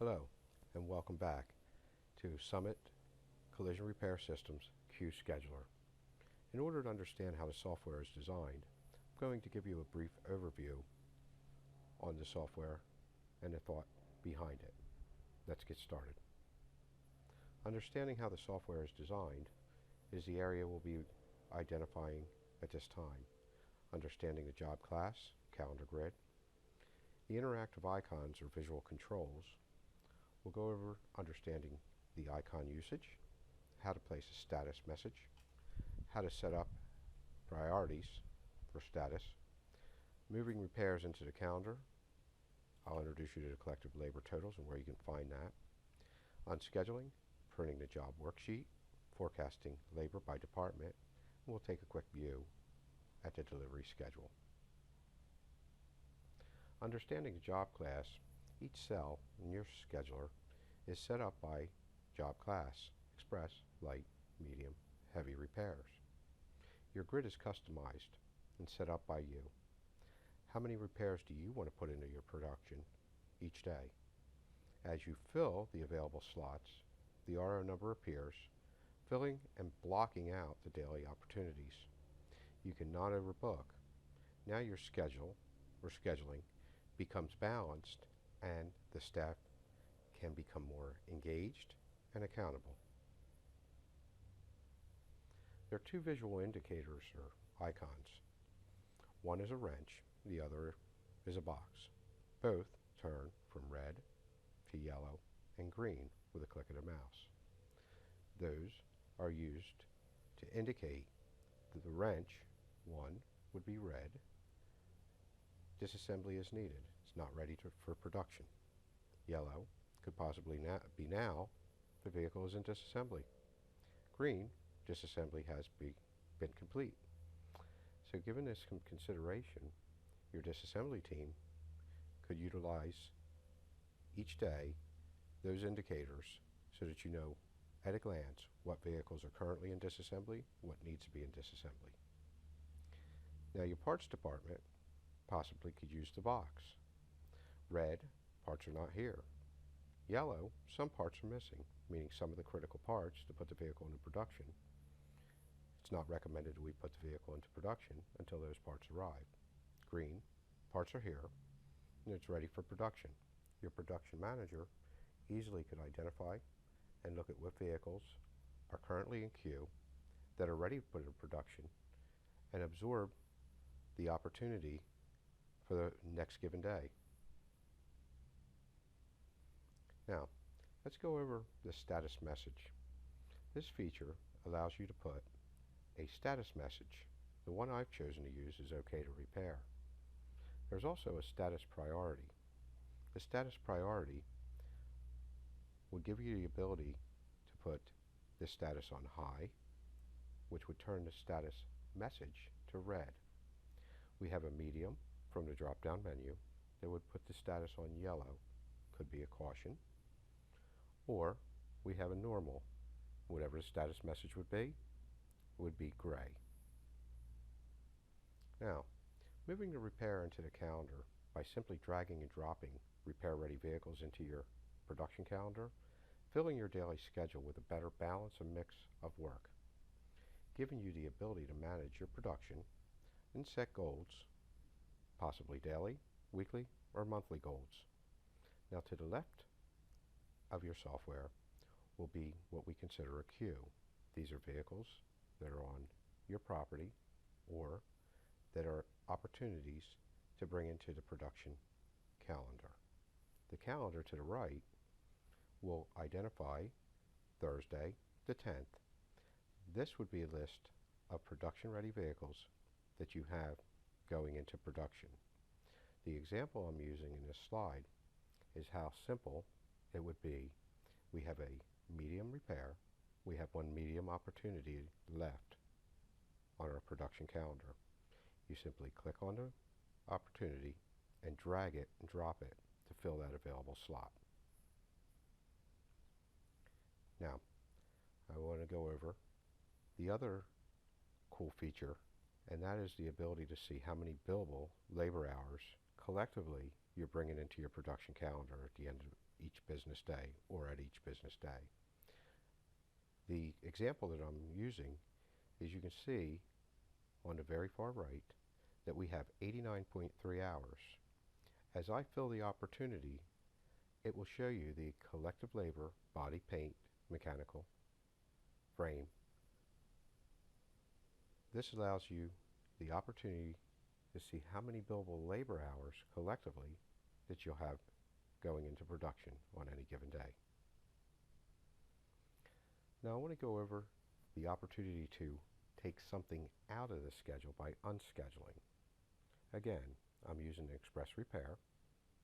Hello, and welcome back to Summit Collision Repair Systems Qscheduler. In order to understand how the software is designed, I'm going to give you a brief overview on the software and the thought behind it. Let's get started. Understanding how the software is designed is the area we'll be identifying at this time. Understanding the job class, calendar grid, the interactive icons or visual controls. We'll go over understanding the icon usage, how to place a status message, how to set up priorities for status, moving repairs into the calendar. I'll introduce you to the collective labor totals and where you can find that. Unscheduling, printing the job worksheet, forecasting labor by department, and we'll take a quick view at the delivery schedule. Understanding the job class, each cell in your scheduler is set up by job class: express, light, medium, heavy repairs. Your grid is customized and set up by you. How many repairs do you want to put into your production each day? As you fill the available slots, the RO number appears, filling and blocking out the daily opportunities. You cannot overbook. Now your schedule, or scheduling, becomes balanced and the staff can become more engaged and accountable. There are two visual indicators or icons. One is a wrench, the other is a box. Both turn from red to yellow and green with a click of the mouse. Those are used to indicate that the wrench, one, would be red. Disassembly is needed. It's not ready for production. Yellow could possibly be now the vehicle is in disassembly. Green, disassembly has been complete. So given this consideration, your disassembly team could utilize each day those indicators so that you know at a glance what vehicles are currently in disassembly, what needs to be in disassembly. Now your parts department possibly could use the box. Red, parts are not here. Yellow, some parts are missing, meaning some of the critical parts to put the vehicle into production. It's not recommended that we put the vehicle into production until those parts arrive. Green, parts are here, and it's ready for production. Your production manager easily could identify and look at what vehicles are currently in queue that are ready to put into production and absorb the opportunity for the next given day. Now, let's go over the status message. This feature allows you to put a status message. The one I've chosen to use is OK to repair. There's also a status priority. The status priority will give you the ability to put the status on high, which would turn the status message to red. We have a medium from the drop-down menu that would put the status on yellow, could be a caution, or we have a normal. Whatever the status message would be gray. Now, moving the repair into the calendar by simply dragging and dropping repair-ready vehicles into your production calendar, filling your daily schedule with a better balance and mix of work, giving you the ability to manage your production and set goals, possibly daily, weekly, or monthly goals. Now to the left of your software will be what we consider a queue. These are vehicles that are on your property or that are opportunities to bring into the production calendar. The calendar to the right will identify Thursday the 10th. This would be a list of production-ready vehicles that you have going into production. The example I'm using in this slide is how simple it would be. We have a medium repair. We have one medium opportunity left on our production calendar. You simply click on the opportunity and drag it and drop it to fill that available slot. Now, I want to go over the other cool feature, and that is the ability to see how many billable labor hours collectively you're bringing into your production calendar at the end each business day or at each business day. The example that I'm using is, you can see on the very far right that we have 89.3 hours. As I fill the opportunity, it will show you the collective labor, body, paint, mechanical, frame. This allows you the opportunity to see how many billable labor hours collectively that you'll have going into production on any given day. Now I want to go over the opportunity to take something out of the schedule by unscheduling. Again, I'm using Express Repair.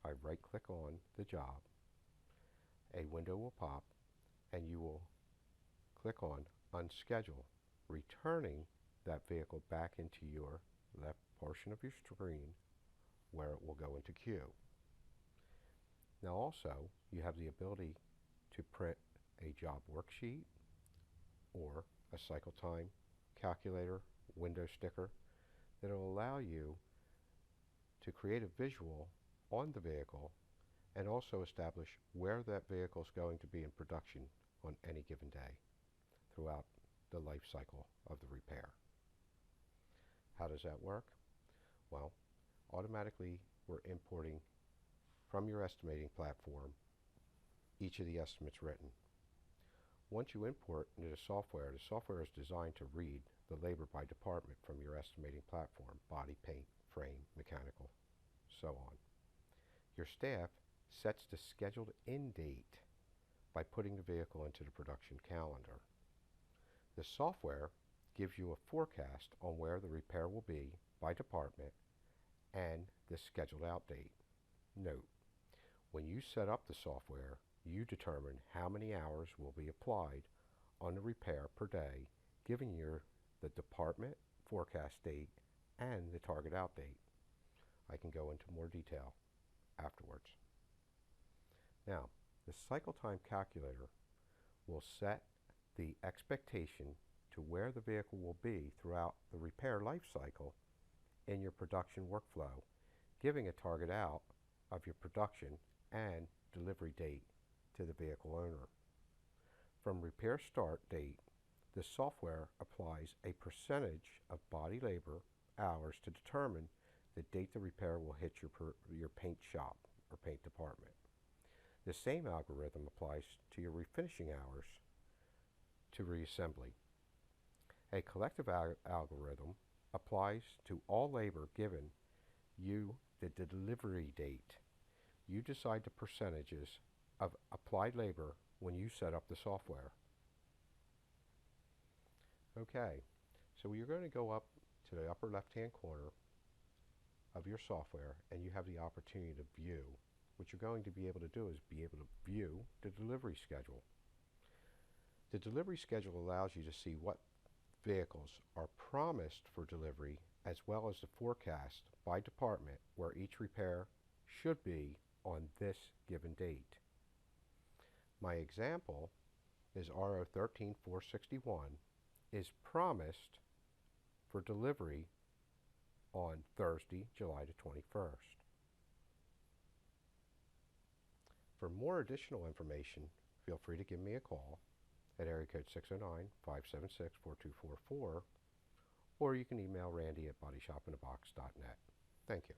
I right-click on the job. A window will pop and you will click on Unschedule, returning that vehicle back into your left portion of your screen where it will go into queue. Now also, you have the ability to print a job worksheet or a cycle time calculator window sticker that will allow you to create a visual on the vehicle and also establish where that vehicle is going to be in production on any given day throughout the life cycle of the repair. How does that work? Well, automatically we're importing from your estimating platform each of the estimates written. Once you import into the software is designed to read the labor by department from your estimating platform: body, paint, frame, mechanical, so on. Your staff sets the scheduled end date by putting the vehicle into the production calendar. The software gives you a forecast on where the repair will be by department and the scheduled out date. Note, when you set up the software, you determine how many hours will be applied on the repair per day, giving you the department forecast date and the target out date. I can go into more detail afterwards. Now, the cycle time calculator will set the expectation to where the vehicle will be throughout the repair life cycle in your production workflow, giving a target out of your production and delivery date to the vehicle owner. From repair start date, the software applies a percentage of body labor hours to determine the date the repair will hit your paint shop or paint department. The same algorithm applies to your refinishing hours to reassembly. A collective algorithm applies to all labor given you the delivery date. You decide the percentages of applied labor when you set up the software. Okay, so you're going to go up to the upper left-hand corner of your software and you have the opportunity to view. What you're going to be able to do is be able to view the delivery schedule. The delivery schedule allows you to see what vehicles are promised for delivery, as well as the forecast by department where each repair should be on this given date. My example is RO 13461 is promised for delivery on Thursday, July the 21st. For more additional information, feel free to give me a call at area code 609-576-4244, or you can email Randy at bodyshopinabox.net. Thank you.